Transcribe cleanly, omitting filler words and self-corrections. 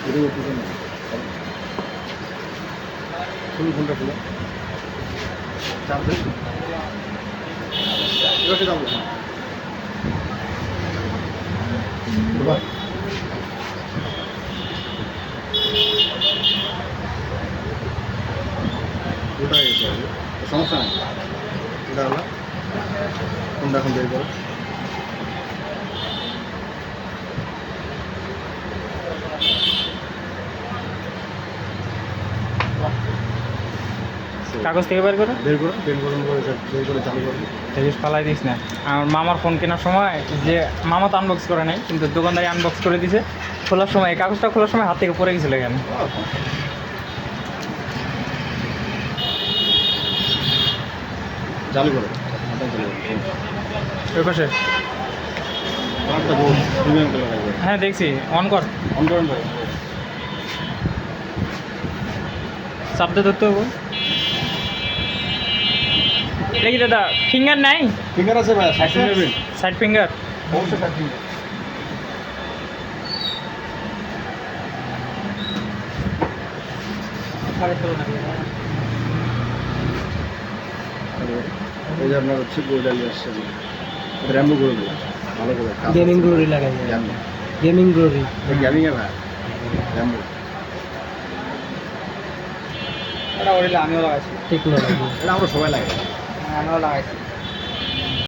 এটা করতেছে না ফুল ফোনটা খুলে চাপ দেন এবার সেটা বলুন ওটাই সমস্যা নেই এটা হলো কোনটা এখন বের করো কাগজ থেকে বের করে বের করো বের করে বের করে চালু করো দেখিস পালাই দিস না। আমার মামার ফোন কেনার সময় যে মামা তো আনবক্স করে নাই, কিন্তু দোকানদারি আনবক্স করে দিছে। খোলার সময় এই কাগজটা খোলার সময় হাত থেকে পড়ে গেছিল কেন। চালু করো ওই পাশে একটা বোর্ড প্রিমিয়াম কালার আসবে হ্যাঁ দেখছি, অন কর। অন করেন ভাই চাপ দিয়ে ধরতে হবে। দেখি দাদা ফিঙ্গার নাই, ফিঙ্গার আছে ভাই সাইড নেবেন সাইড ফিঙ্গার। অবশ্যই সাইড ফিঙ্গার এই যে আপনার হচ্ছে গোল্ডালি আসছে র্যাম্বো করে দিলাম ভালো করে গেমিং গ্লোরি লাগাই র্যাম্বো গেমিং গ্লোরি গেমিংয়ে ভাই র্যাম্বো ওটা ওটা আমিও লাগাইছি, টেকনোলজি এটা আমরা সবাই লাগে আমিও লাগাইছি।